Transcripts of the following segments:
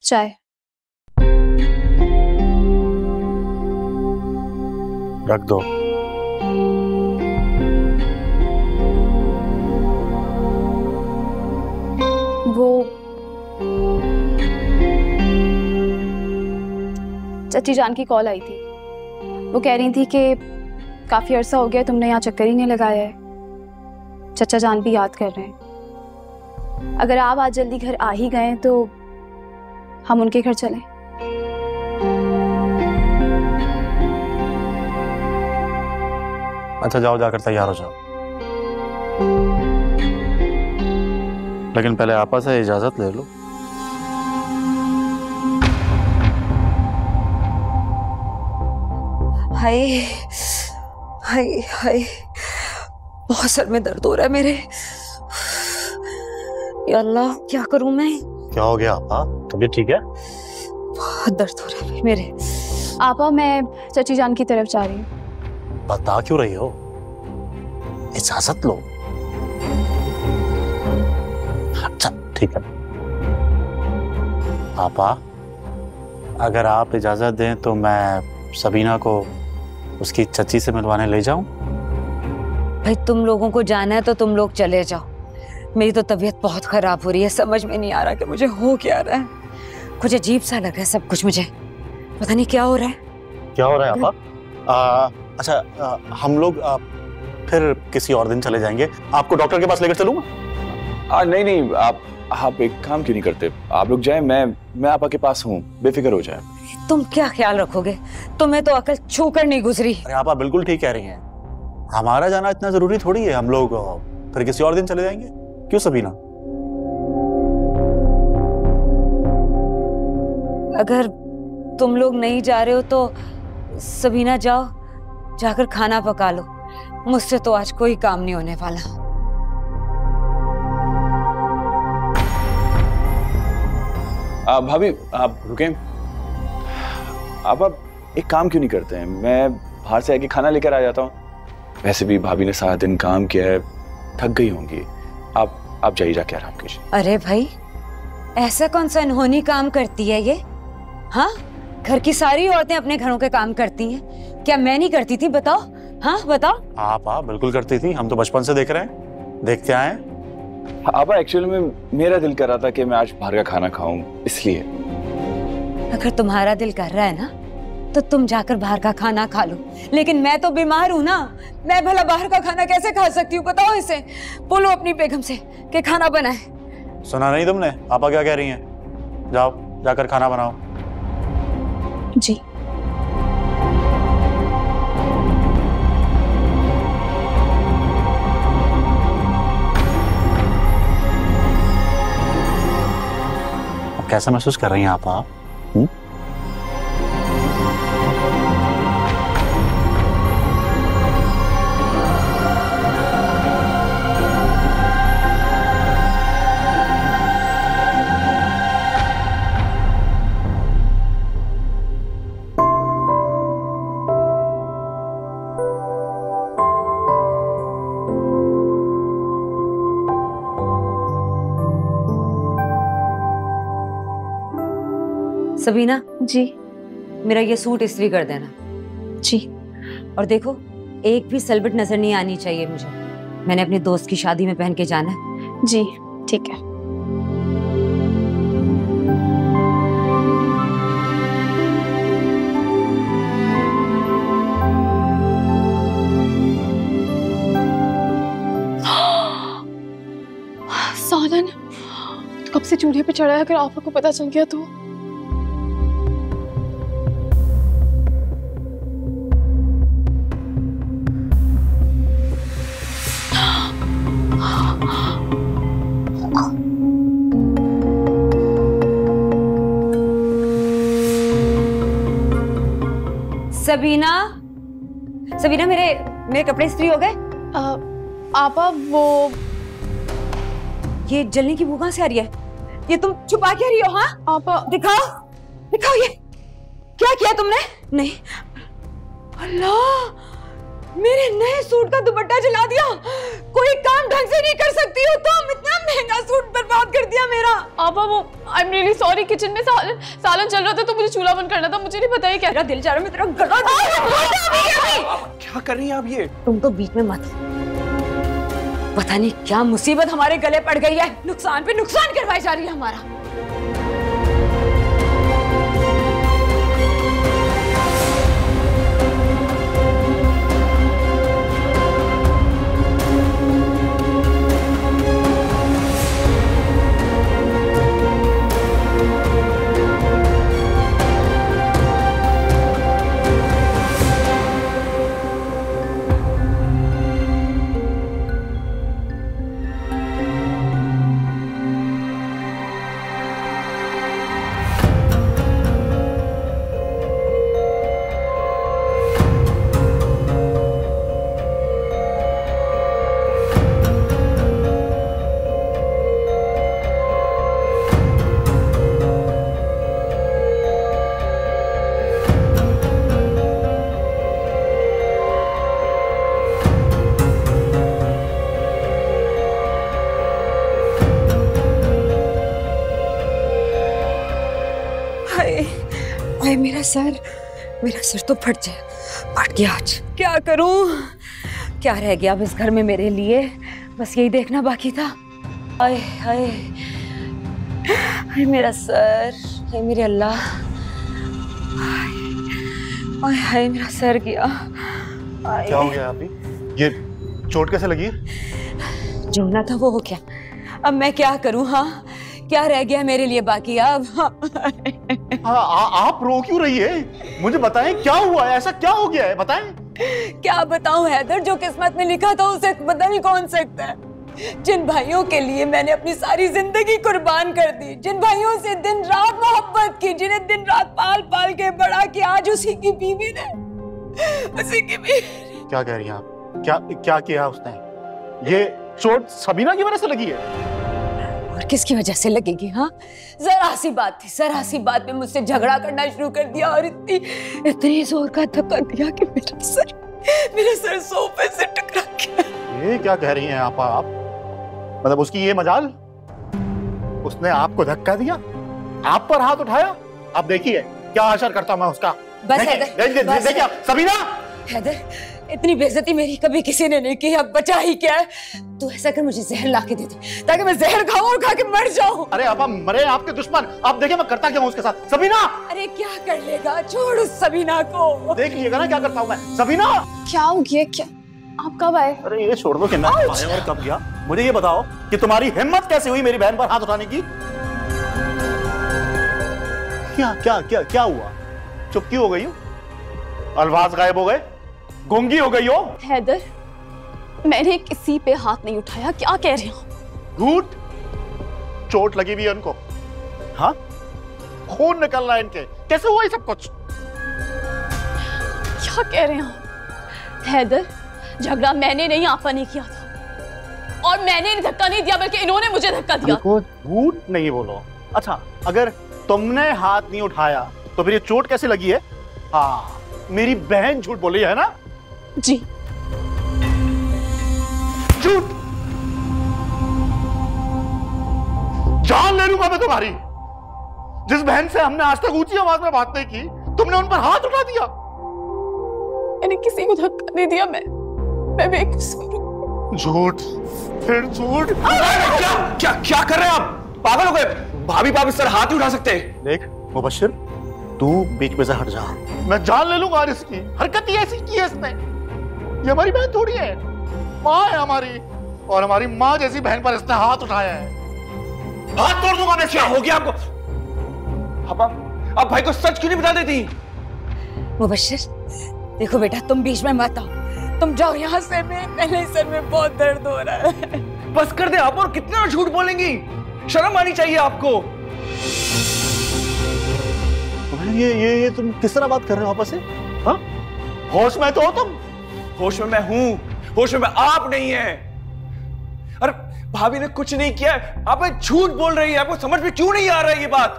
चाय। रख दो। वो चाची जान की कॉल आई थी। वो कह रही थी कि काफी अरसा हो गया तुमने यहाँ चक्कर ही नहीं लगाया है। चाचा जान भी याद कर रहे हैं। अगर आप आज जल्दी घर आ ही गए तो हम उनके घर चलें। अच्छा जाओ, जाकर तैयार हो जाओ, लेकिन पहले आपा से इजाजत ले लो। हाय हाय हाय, बहुत सर में दर्द हो रहा है मेरे। या अल्लाह, क्या करूं मैं? क्या हो गया आपा? तबीयत ठीक है? बहुत दर्द हो रहा है मेरे। आपा मैं चाची जान की तरफ जा रही हूँ। बता क्यों रही हो? इजाजत लो। अच्छा ठीक है आपा, अगर आप इजाजत दें तो मैं सबीना को उसकी चची से मिलवाने ले जाऊं? भाई तुम लोगों को जाना है तो तुम लोग चले जाओ। मेरी तो तबीयत बहुत खराब हो रही है, समझ में नहीं आ रहा कि मुझे हो क्या रहा है। कुछ अजीब सा लग रहा है सब कुछ, मुझे पता नहीं क्या हो रहा है। क्या हो रहा है आपा? अच्छा हम लोग फिर किसी और दिन चले जाएंगे। आपको डॉक्टर के पास लेकर चलूंगा? नहीं नहीं, आप एक काम क्यों नहीं करते? आप लोग जाएं, मैं आपा के पास हूँ, बेफिक्र हो जाए। तुम क्या ख्याल रखोगे? तुम्हें तो अकल छू कर नहीं गुजरी। अरे आपा बिल्कुल ठीक कह रही हैं, हमारा जाना इतना जरूरी थोड़ी है। हम लोग फिर किसी और दिन चले जाएंगे। क्यों सबीना? अगर तुम लोग नहीं जा रहे हो तो सबीना जाओ, जाकर खाना पका लो। मुझसे तो आज कोई काम नहीं होने वाला। भाभी आप रुकें। आप एक काम क्यों नहीं करते हैं? मैं बाहर से आके खाना लेकर आ जाता हूँ। वैसे भी भाभी ने सारा दिन काम किया है, थक गई होंगी। आप जाइए, जाके आराम कीजिए। अरे भाई, ऐसा कौन सा अनहोनी काम करती है ये? हाँ, घर की सारी औरतें अपने घरों के काम करती हैं, क्या मैं नहीं करती थी? बताओ। हाँ बताओ। आपा बिल्कुल करती थी, हम तो बचपन से देख रहे हैं, देखते आए। आपा एक्चुअली में मेरा दिल कर रहा था कि मैं आज बाहर का खाना खाऊं, इसलिए। अगर तुम्हारा दिल कर रहा है ना तो तुम जाकर बाहर का खाना खा लो, लेकिन मैं तो बीमार हूं ना। मैं भला बाहर का खाना कैसे खा सकती हूँ? बताओ इसे, बोलो अपनी बेगम से कि खाना बनाए। सुना नहीं तुमने आपा क्या कह रही हैं? जाओ, जाकर खाना बनाओ। जी। अब कैसा महसूस कर रही हैं आपा? सबीना जी। मेरा ये सूट इस्त्री कर देना। जी। और देखो, एक भी सलबट नजर नहीं आनी चाहिए मुझे। मैंने अपने दोस्त की शादी में पहन के जाना है। जी ठीक है। सालन कब से चूल्हे पे चढ़ा है, अगर आपा को पता चल गया तो? सबीना, सबीना मेरे कपड़े इस्त्री हो गए? आपा वो ये जलने की बू कहां से आ रही है? ये तुम छुपा के रही हो? हाँ आपा दिखाओ, दिखाओ ये क्या किया तुमने? नहीं, अल्लाह, मेरे नए सूट का दुपट्टा जला दिया। कोई काम ढंग से नहीं कर सकती हो तुम? इतना महंगा सूट बर्बाद कर दिया मेरा। आपा वो I am really sorry, kitchen में सालन चल रहा था तो मुझे चूल्हा बंद करना था, मुझे नहीं पता है क्या। मेरा दिल जा रहा है मैं तेरा गला क्या कर रही हैं आप ये? तुम तो बीच में मत, पता नहीं क्या मुसीबत हमारे गले पड़ गई है, नुकसान पे नुकसान करवाई जा रही है हमारा। मेरा सर तो फट गया आज। क्या करूं? क्या रह गया अब इस घर में मेरे लिए? बस यही देखना बाकी था। हाय हाय हाय मेरा सर, हाय मेरे अल्लाह, हाय हाय मेरा सर गया। क्या हो गया अभी? ये चोट कैसे लगी? जो ना था वो हो गया, अब मैं क्या करूं? हाँ, क्या रह गया मेरे लिए बाकी अब? आप रो क्यों रही है? मुझे बताएं क्या हुआ है, ऐसा क्या हो गया है, बताएं। क्या बताऊं हैदर, जो किस्मत में लिखा था उसे बदल कौन सकता है। जिन भाइयों के लिए मैंने अपनी सारी जिंदगी कुर्बान कर दी, जिन भाइयों से दिन रात मोहब्बत की, जिन्हें दिन रात पाल पाल के बड़ा किया, आज उसी की बीवी ने, उसी की बीवी। क्या कह रही हैं आप? क्या किया उसने? ये चोट सबीना की वजह से लगी है? और किसकी वजह से लगेगी? हाँ, जरा सी बात थी, जरा सी बात में मुझसे झगड़ा करना शुरू कर दिया और इतनी जोर का धक्का दिया कि मेरा सर सोफे से टकरा गया। ये क्या कह रही हैं आप? मतलब उसकी ये मजाल, उसने आपको धक्का दिया, आप पर हाथ उठाया। अब देखिए क्या असर करता मैं उसका। बस देखिए सबीना, हैदर, इतनी बेइज्जती मेरी कभी किसी ने नहीं की, अब बचा ही क्या है। तू ऐसा कर, मुझे जहर ला के दे दे ताकि मैं जहर खाऊं और खा के मर जाऊं। अरे अब मरे आपके दुश्मन, आप देखिए मैं करता क्या हूं उसके साथ। सबीना, अरे क्या कर लेगा, छोड़ उस सबीना को। देख लीजिएगा ना क्या करता हूं मैं। सबीना, क्या हो गया? क्या आप कब आए? अरे ये छोड़ दो कि मैं आया और कब गया। मुझे ये बताओ कि तुम्हारी हिम्मत कैसे हुई मेरी बहन पर हाथ उठाने की? क्या क्या क्या क्या हुआ? चुप क्यों हो गई हो? अल्फाज गायब हो गए, गूंगी हो गई हो? हैदर, मैंने किसी पे हाथ नहीं उठाया। क्या कह रहे हो? झूठ। चोट लगी हुई है उनको, हाँ, खून निकल रहा है इनके। कैसे हुआ ये सब कुछ? क्या कह रहे हो हैदर? झगड़ा मैंने नहीं, आपा ने किया था, और मैंने धक्का नहीं दिया बल्कि इन्होंने मुझे धक्का दिया। झूठ नहीं बोलो। अच्छा, अगर तुमने हाथ नहीं उठाया तो फिर ये चोट कैसे लगी है? हाँ, मेरी बहन झूठ बोली है ना? जी झूठ। जान ले लूंगा मैं तुम्हारी। जिस बहन से हमने आज तक ऊंची आवाज में बात नहीं की, तुमने उन पर हाथ उठा दिया। मैंने किसी को धक्का नहीं दिया, मैं बेकसूर हूं। झूठ, फिर झूठ। क्या क्या क्या कर रहे हैं आप? पागल हो गए? भाभी सर हाथ ही उठा सकते हैं। देख मुबश्शिर, तू बीच में से हट जा। मैं जान ले लूंगा इसकी हरकत ही ऐसी की है इसने। ये हमारी बहन थोड़ी है, माँ है हमारी, और हमारी माँ जैसी बहन पर इसने हाथ उठाया है। हाथ तोड़ दूंगा मैं। क्या हो गया आपको? आप भाई को सच क्यों नहीं बता देती? मुबश्शिर, देखो बेटा, तुम बीच में मत आओ, तुम जाओ यहाँ से। मेरे सर में बहुत दर्द हो रहा है। बस कर दे आप, और कितना झूठ बोलेंगी? शर्म आनी चाहिए आपको। ये तुम किस तरह बात कर रहे हो आपस में? हाँ, होश में तो हो तुम? होश में मैं हूं, होश में आप नहीं है। अरे भाभी ने कुछ नहीं किया, आप झूठ बोल रही है। आपको समझ में क्यों नहीं आ रहा है ये बात?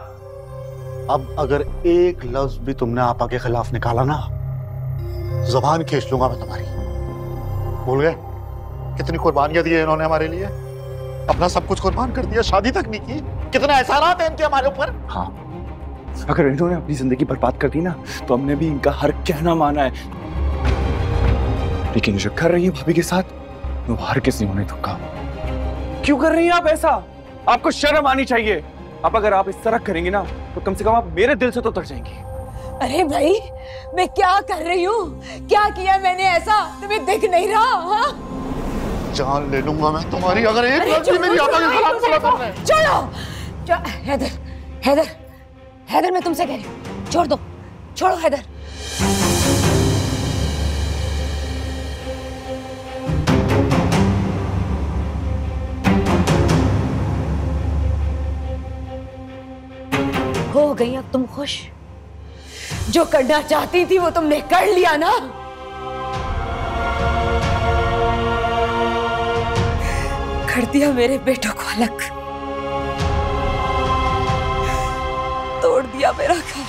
अब अगर एक लफ्ज भी तुमने आपा के खिलाफ निकाला ना, जुबान खींच लूंगा मैं तुम्हारी। भूल गए? कितनी कुर्बानियां दी है इन्होंने हमारे लिए, अपना सब कुछ कुर्बान कर दिया, शादी तक नहीं की। कितने एहसानात हैं इनके हमारे ऊपर। हाँ, अगर इन्होंने अपनी जिंदगी बर्बाद कर दी ना तो हमने भी इनका हर कहना माना है, लेकिन जो कर रही है भाभी के साथ वो हर किसी होने धोखा। क्यों कर रही हैं आप ऐसा? आपको शर्म आनी चाहिए। अब अगर आप इस तरह करेंगे ना तो कम से कम आप मेरे दिल से तो उतर जाएंगी। अरे भाई, मैं क्या कर रही हूँ? क्या किया मैंने ऐसा? तुम्हें दिख नहीं रहा? हाँ, जान ले लूंगा मैं तुम्हारी अगर एक लफ्ज़ भी मेरी आपा के खिलाफ बोला तुमने। छोड़ो हैदर, हैदर, हैदर, मैं तुमसे कह रही हूँ, छोड़ दो, छोड़ो हैदर। हो गई अब तुम खुश? जो करना चाहती थी वो तुमने कर लिया ना? कर दिया मेरे बेटों को अलग, तोड़ दिया मेरा घर।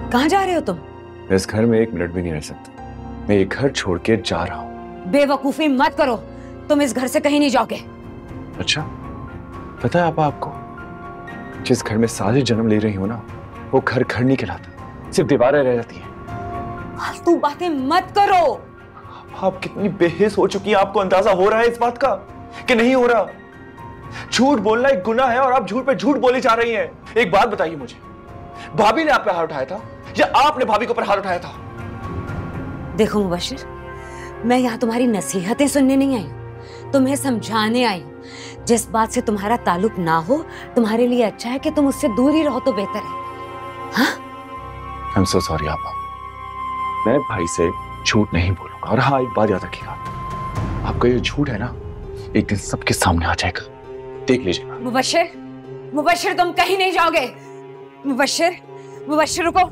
कहाँ जा रहे हो तुम? इस घर में एक मिनट भी नहीं रह सकता। मैं ये घर छोड़ के जा रहा हूँ। बेवकूफी मत करो, तुम इस घर से कहीं नहीं जाओगे। अच्छा, पता है आपको, जिस घर में साजिश जन्म ले रही हो ना, वो घर घर नहीं कहलाता, सिर्फ दीवारें रह जाती हैं। फालतू बातें मत करो। आप कितनी बेहिस हो चुकी हैं, आपको अंदाजा हो रहा है इस बात का कि नहीं हो रहा? झूठ बोलना एक गुनाह है और आप झूठ पे झूठ बोली जा रही हैं। एक बात बताइए मुझे, भाभी ने आप पे हाथ उठाया था या आपने भाभी के ऊपर हाथ उठाया था? देखो मुबश्शिर, मैं यहाँ तुम्हारी नसीहतें सुनने नहीं आई हूँ, तुम्हें समझाने आई हूँ। जिस बात से तुम्हारा ताल्लुक ना हो, तुम्हारे लिए अच्छा है कि तुम उससे दूर ही रहो तो बेहतर है। हाँ? I'm so sorry आपा, मैं भाई से झूठ नहीं बोलूंगा। और हाँ, एक बात याद रखिएगा, आपका ये झूठ है ना, एक दिन सबके सामने आ जाएगा, देख लीजिएगा। मुबश्शिर, मुबश्शिर, तुम कहीं नहीं जाओगे। मुबश्शिर, मुबश्शिर रुको,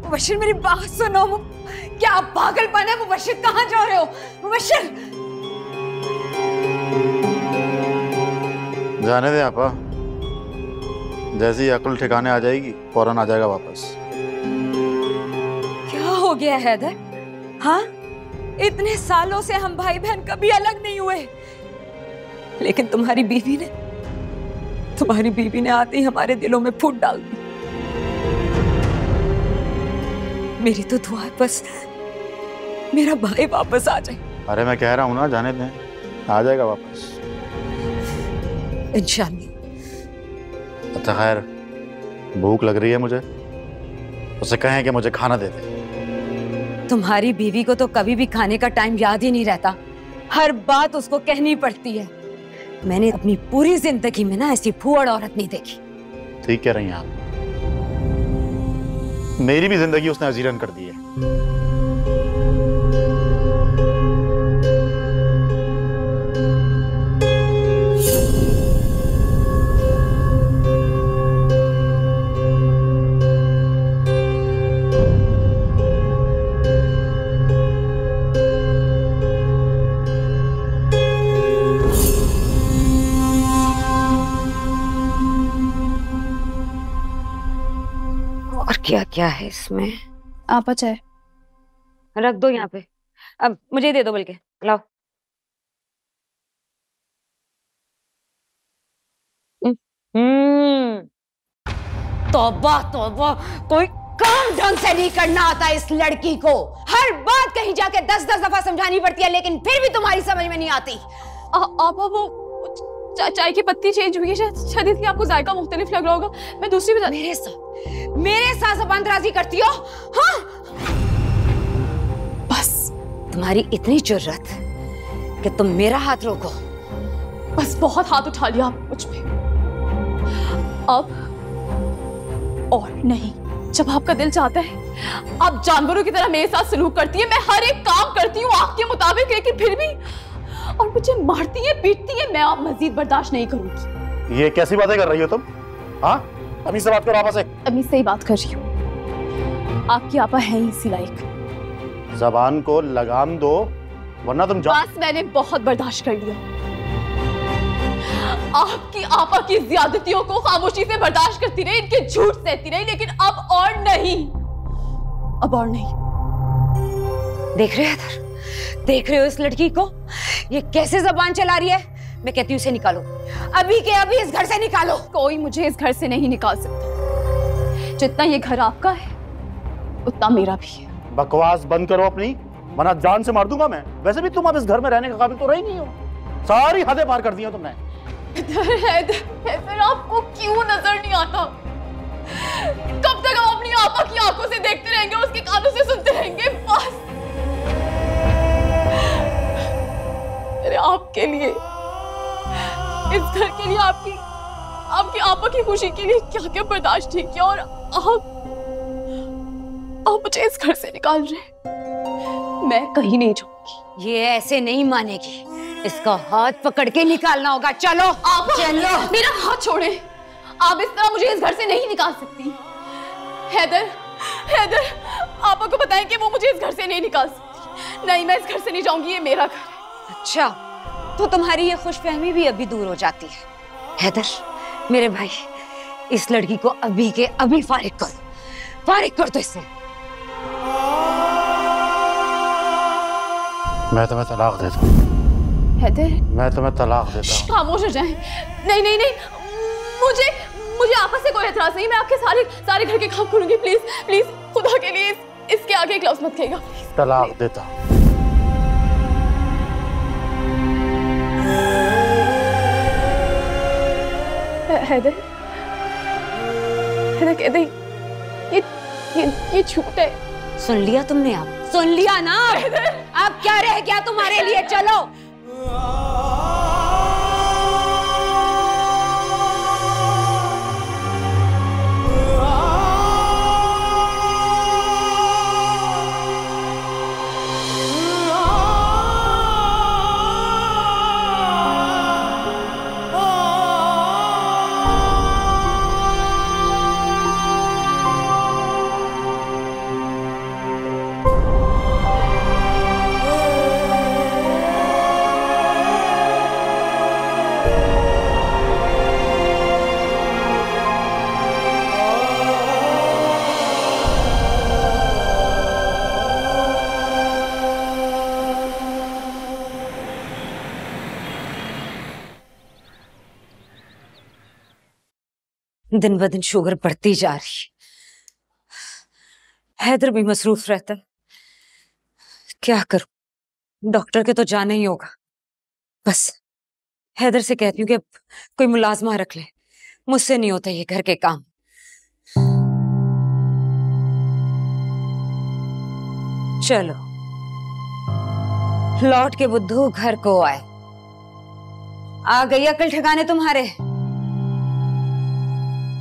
मुबश्शिर मेरी बात सुनो। क्या पागलपन है मुबश्शिर? कहाँ जा रहे हो मुबश्शिर? जाने दे आपा, जैसी अक्ल ठिकाने आ जाएगी फौरन आ जाएगा वापस। क्या हो गया हैदर? हाँ, इतने सालों से हम भाई बहन कभी अलग नहीं हुए, लेकिन तुम्हारी बीवी ने आते ही हमारे दिलों में फूट डाल दी। मेरी तो दुआ है बस मेरा भाई वापस आ जाए। अरे मैं कह रहा हूँ ना, जाने दें, आ जाएगा वापस इंशाअल्लाह। अच्छा खैर, भूख लग रही है मुझे, उसे कहें कि मुझे खाना दे दे। तुम्हारी बीवी को तो कभी भी खाने का टाइम याद ही नहीं रहता, हर बात उसको कहनी पड़ती है। मैंने अपनी पूरी जिंदगी में ना ऐसी फूहड़ औरत नहीं देखी। ठीक कह रही हैं आप, मेरी भी जिंदगी उसने अजीरन कर दी है। और क्या क्या है इसमें? आपा चाय रख दो यहाँ पे, अब मुझे दे दो बल्कि, लाओ। तौबा तौबा, कोई काम ढंग से नहीं करना आता इस लड़की को। हर बात कहीं जाके 10-10 दफा समझानी पड़ती है, लेकिन फिर भी तुम्हारी समझ में नहीं आती। आपा वो चाय की पत्ती चेंज हुई है, शायद इसलिए आपको जायका मुख्तलिफ लग रहा होगा। मैं दूसरी बता। मेरे साथ ज़बान दराजी करती हो? हाँ, बस तुम्हारी इतनी जुर्रत कि तुम मेरा हाथ रोको। बस बहुत हाथ उठा लिया आप मुझ पे, अब और नहीं। जब आपका दिल चाहता है आप जानवरों की तरह मेरे साथ सलूक करती है। मैं हर एक काम करती हूँ आपके मुताबिक, लेकिन फिर भी और मुझे मारती है, पीटती है। मैं आप मजीद बर्दाश्त नहीं करूंगी। ये कैसी बातें कर रही हो तुम? हाँ, अम्मी से बात करो आपस से। अम्मी से ही बात कर रही हूँ। आपकी आपा है ही इसी लायक। जबान को लगाम दो, वरना तुम बस मैंने बहुत बर्दाश्त कर लिया। आपकी आपा की ज्यादतियों को खामोशी से बर्दाश्त करती रही, इनके झूठ सहती रही, लेकिन अब और नहीं, अब और नहीं। देख रहे हो देख रहे हो इस लड़की को, ये कैसे जबान चला रही है। मैं कहती हूँ इसे निकालो, अभी के अभी इस घर से निकालो। कोई मुझे इस घर से नहीं निकाल सकता। जितना ये घर आपका है उतना मेरा भी है। बकवास बंद करो अपनी, वरना जान से मार दूंगा मैं। वैसे भी तुम अब इस घर में रहने के काबिल तो रही नहीं हो, सारी हदें पार कर दी हो तुमने। हैदर, आपको क्यों नजर नहीं आता? कब तक हम अपनी आपा की आंखों से देखते रहेंगे, उसके कानों से सुनते रहेंगे? बस मेरे आपके लिए, इस घर के लिए, आपकी आपा की खुशी के लिए क्या क्या बर्दाश्त नहीं किया, और आप मुझे इस घर से निकाल रहे। मैं कहीं नहीं जाऊंगी। ये ऐसे नहीं मानेगी, इसका हाथ पकड़ के निकालना होगा। चलो आप चलो। मेरा हाथ छोड़े। आप इस तरह मुझे इस घर से नहीं निकाल सकती। हैदर, आपको को बताएं कि वो मुझे इस घर से नहीं निकाल सकती। नहीं, मैं इस घर से नहीं जाऊंगी, ये मेरा घर है। अच्छा, तो तुम्हारी ये खुशफहमी भी अभी दूर हो जाती है। हैदर मेरे भाई, इस लड़की को अभी के अभी फारिग कर दो इससे। मैं तुम्हें तलाक देता हूँ। हैदर, मैं तुम्हें तलाक देता हूँ। खामोश हो जाएं। नहीं, मुझे आपस से कोई एतराज नहीं। मैं आपके सारे घर के काम करूंगी। प्लीज खुदा के लिए इसके आगे एक लफ्ज मत कहिएगा। तलाक देता हूँ। हैदर कह दे, ये झूठ है। सुन लिया तुमने? आप सुन लिया ना? अब क्या रह गया तुम्हारे लिए? चलो। दिन ब दिन शुगर बढ़ती जा रही। हैदर भी मसरूफ रहता है। क्या करूं? डॉक्टर के तो जाना ही होगा। बस हैदर से कहती हूँ कि कोई मुलाजमा रख ले, मुझसे नहीं होता ये घर के काम। चलो लौट के बुद्धू घर को आए। आ गई अकल ठिकाने तुम्हारे?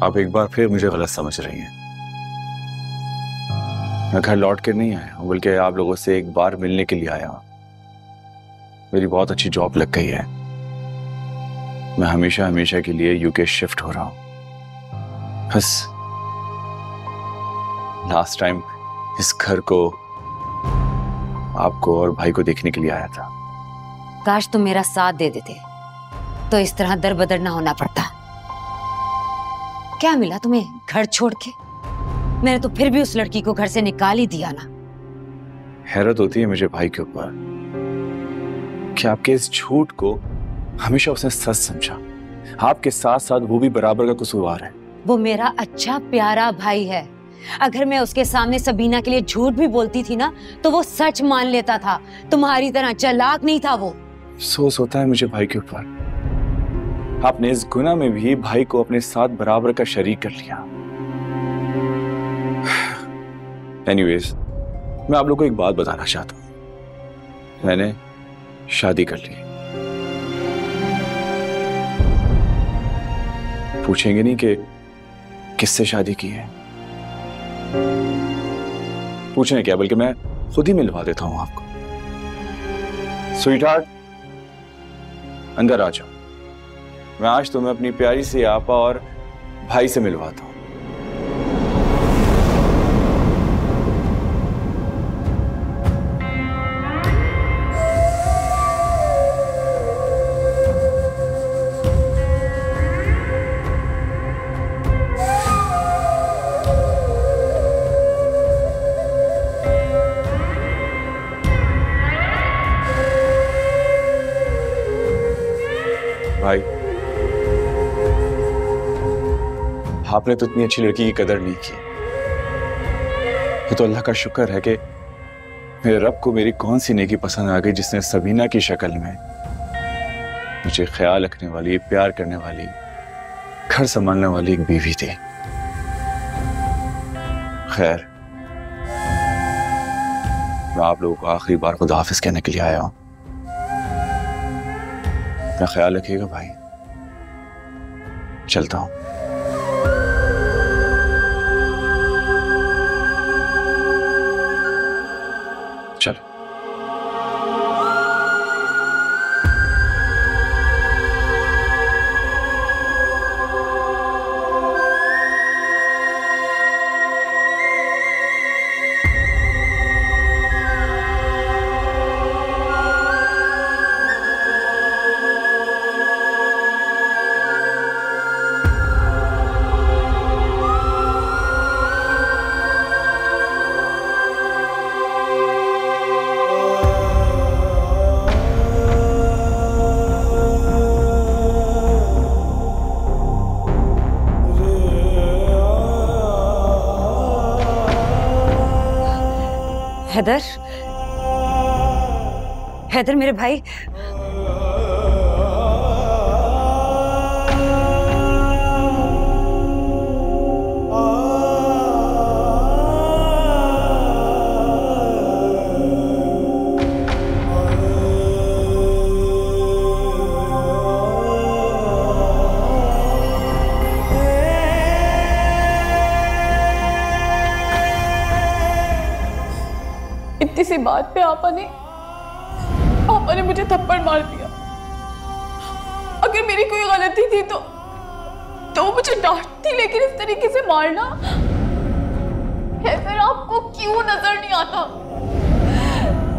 आप एक बार फिर मुझे गलत समझ रही हैं। मैं घर लौट कर नहीं आया हूं, बल्कि आप लोगों से एक बार मिलने के लिए आया हूं। मेरी बहुत अच्छी जॉब लग गई है। मैं हमेशा के लिए यूके शिफ्ट हो रहा हूं। बस लास्ट टाइम इस घर को आपको और भाई को देखने के लिए आया था। काश तुम मेरा साथ दे देते तो इस तरह दर बदर ना होना पड़ता। क्या मिला तुम्हें घर छोड़ के? मैंने तो फिर भी उस लड़की को घर से निकाल ही दिया ना। हैरत होती है मुझे भाई के ऊपर कि आपके इस झूठ को हमेशा उसने सच समझा। आपके साथ साथ वो भी बराबर का कसूरवार है। वो मेरा अच्छा प्यारा भाई है। अगर मैं उसके सामने सबीना के लिए झूठ भी बोलती थी ना तो वो सच मान लेता था। तुम्हारी तरह चालाक नहीं था वो। अफसोस होता है मुझे भाई के ऊपर। आपने इस गुनाह में भी भाई को अपने साथ बराबर का शरीक कर लिया। एनीवेज, मैं आप लोगों को एक बात बताना चाहता हूं। मैंने शादी कर ली। पूछेंगे नहीं कि किससे शादी की है? पूछने क्या, बल्कि मैं खुद ही मिलवा देता हूं आपको। स्वीटहार्ट, अंदर आ जाओ। मैं आज तुम्हें अपनी प्यारी सी आपा और भाई से मिलवाता हूं। भाई, आपने तो इतनी अच्छी लड़की की कदर नहीं की। ये तो अल्लाह का शुक्र है कि मेरे रब को मेरी कौन सी नेकी पसंद आ गई जिसने सबीना की शक्ल में मुझे ख्याल रखने वाली, प्यार करने वाली, घर संभालने वाली एक बीवी थी। खैर, मैं आप लोगों को आखिरी बार खुदा हाफिज कहने के लिए आया हूं। अपना ख्याल रखिएगा भाई, चलता हूं। चलो। हैदर, हैदर मेरे भाई, इतनी सी बात पे आपा ने मुझे थप्पड़ मार दिया। अगर मेरी कोई गलती थी तो वो मुझे डांटती, लेकिन इस तरीके से मारना है फिर आपको क्यों नजर नहीं आता?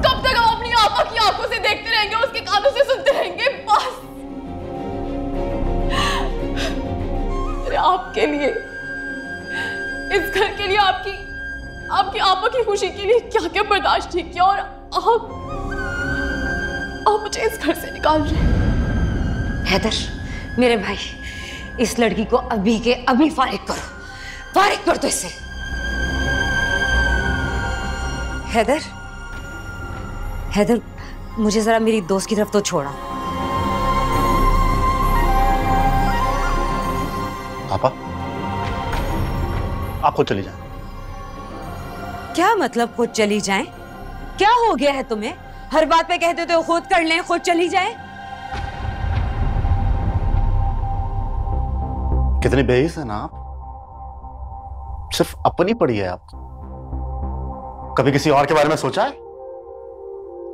कब तक आप अपनी आपा की आंखों से देखते रहेंगे, उसके कानों से सुनते रहेंगे? बस अरे आपके लिए, इस घर के लिए, आपकी आपा की खुशी के लिए क्या क्या बर्दाश्त नहीं किया, और आप मुझे इस घर से निकाल रहे हैं। हैदर मेरे भाई, इस लड़की को अभी के अभी फारिग करो, फारिग कर दो इसे। हैदर, हैदर मुझे जरा मेरी दोस्त की तरफ तो छोड़ा। आपा, आप खुद चली जाए। क्या मतलब खुद चली जाएं? क्या हो गया है तुम्हें? हर बात पे कहते हो खुद कर लें, खुद चली जाएं। कितनी बेइज्जत है ना आप, सिर्फ अपनी पड़ी है आपको। कभी किसी और के बारे में सोचा है?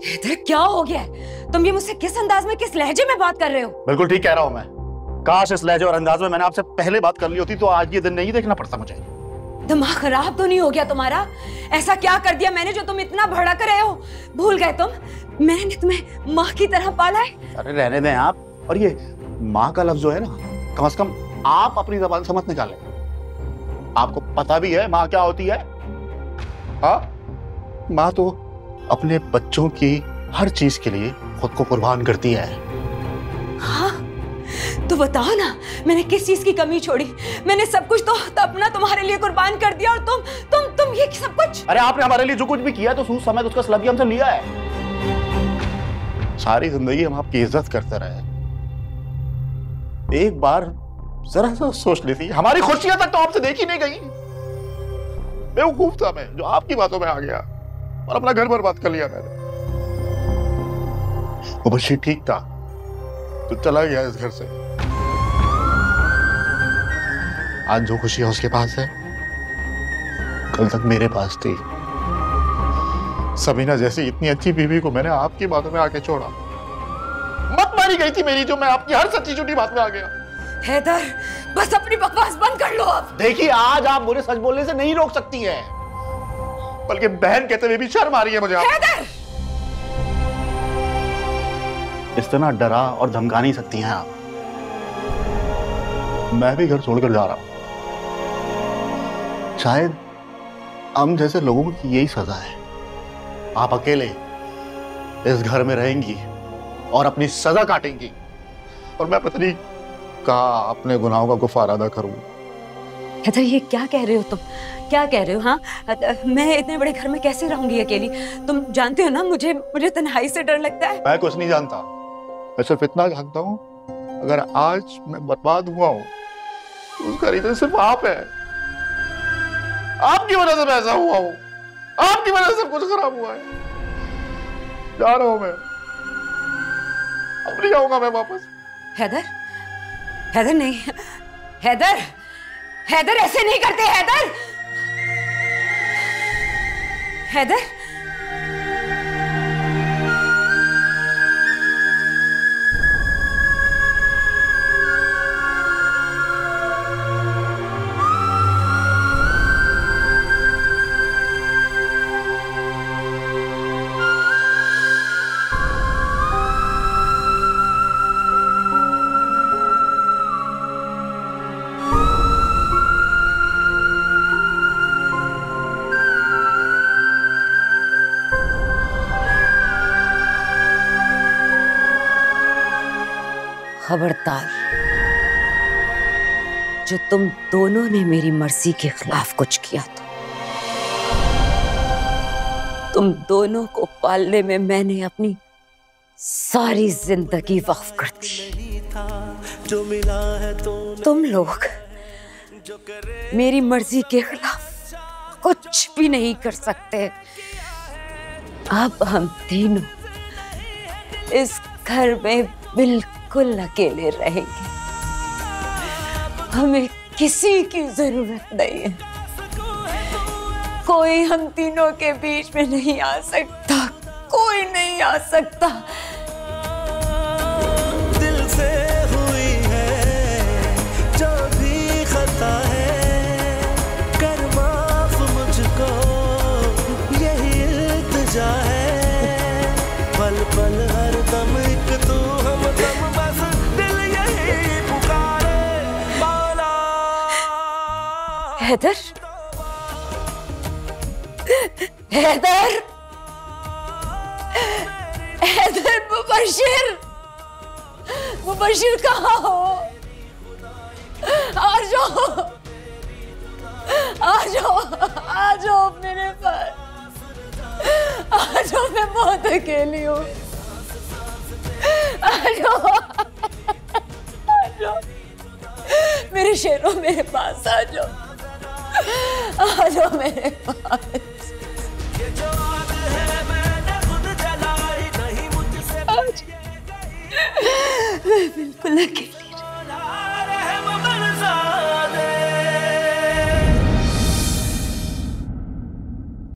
हैदर क्या हो गया है? तुम ये मुझसे किस अंदाज में, किस लहजे में बात कर रहे हो? बिल्कुल ठीक कह रहा हूं मैं। काश इस लहजे और अंदाज में मैंने आपसे पहले बात कर ली होती तो आज ये दिन नहीं देखना पड़ता मुझे। दिमाग खराब तो नहीं हो गया तुम्हारा? ऐसा क्या कर दिया मैंने जो तुम इतना भड़क रहे हो? भूल गए तुम मैंने तुम्हें माँ की तरह पाला है? अरे रहने दें आप। और ये माँ का लफ्ज जो है ना, कम से कम आप अपनी जबान से मत निकालें। आपको पता भी है माँ क्या होती है? हाँ, माँ तो अपने बच्चों की हर चीज के लिए खुद को कुर्बान करती है। हाँ तो बताओ ना, मैंने किस चीज की कमी छोड़ी? मैंने सब कुछ तो अपना तुम्हारे लिए कुर्बान कर दिया, और तुम ये सब कुछ। अरे आपने हमारे लिए जो कुछ भी किया तो सूद समेत उसका सलब भी हमसे लिया है। सारी जिंदगी हम आपकी इज्जत करते रहे। एक बार जरा सा सोच ली थी, हमारी खुशियां तक तो आपसे देखी नहीं गई। बेवकूफ था मैं जो आपकी बातों में आ गया और अपना घर बर्बाद कर लिया मैंने। वो बच्ची ठीक था तो चला गया इस घर से। आज जो खुशियां उसके पास है कल तक मेरे पास थी। सबीना जैसी इतनी अच्छी बीवी को मैंने आपकी बातों में आके छोड़ा। मत मारी गई थी मेरी जो मैं आपकी हर सच्ची झूठी बात में आ गया। हैदर, बस अपनी बकवास बंद कर लो अब। देखिए, आज आप मुझे सच बोलने से नहीं रोक सकती हैं, बल्कि बहन कहते हुए भी शर्म आ रही है मुझे। हैदर! इस तरह डरा और धमका नहीं सकती हैं आप। मैं भी घर छोड़कर जा रहा हूं। शायद हम जैसे लोगों की यही सजा है। आप अकेले इस घर में रहेंगी और अपनी सजा काटेंगी, और मैं पता नहीं कहाँ अपने गुनाहों का गुफारा अदा करूं। हैदर, ये क्या कह रहे हो तुम? क्या कह रहे हो? हाँ, मैं इतने बड़े घर में कैसे रहूंगी अकेली? तुम जानते हो ना, मुझे तन्हाई से डर लगता है। मैं कुछ नहीं जानता, मैं सिर्फ इतना जानता हूं, अगर आज मैं बर्बाद हुआ हूं तो उसका रीजन सिर्फ आप है। आपकी वजह से मैं ऐसा हुआ हूं, आपकी वजह से सब कुछ खराब हुआ है। जा रहा हूं मैं, अब नहीं आऊंगा मैं वापस। हैदर, हैदर नहीं, हैदर, हैदर ऐसे नहीं करते। हैदर, हैदर, खबरदार, जो तुम दोनों ने मेरी मर्जी के खिलाफ कुछ किया तो तुम दोनों को पालने में मैंने अपनी सारी जिंदगी वक्फ कर दी। तुम लोग मेरी मर्जी के खिलाफ कुछ भी नहीं कर सकते। अब हम तीनों इस घर में बिल्कुल अकेले रहेंगे। हमें किसी की जरूरत नहीं है। कोई हम तीनों के बीच में नहीं आ सकता, कोई नहीं आ सकता। दिल से हुई है जो भी खता है, कर माफ मुझको, यही इल्तिजा है। पल पल हर दम एक तू हम दम, बस दिल यही पुकारे मौला। हैदर, हैदर, हैदर, मुबशिर, मुबशिर कहाँ हो? आ जाओ, आ जाओ, आ जाओ मेरे पास, आ जाओ, मैं बहुत अकेली हूँ। आ जाओ, आ जाओ मेरे शेरों, मेरे पास आ जाओ, आ जाओ मेरे पास। ये जो आग है मैंने खुद जलाई, नहीं मुझसे मैं बिल्कुल अकेली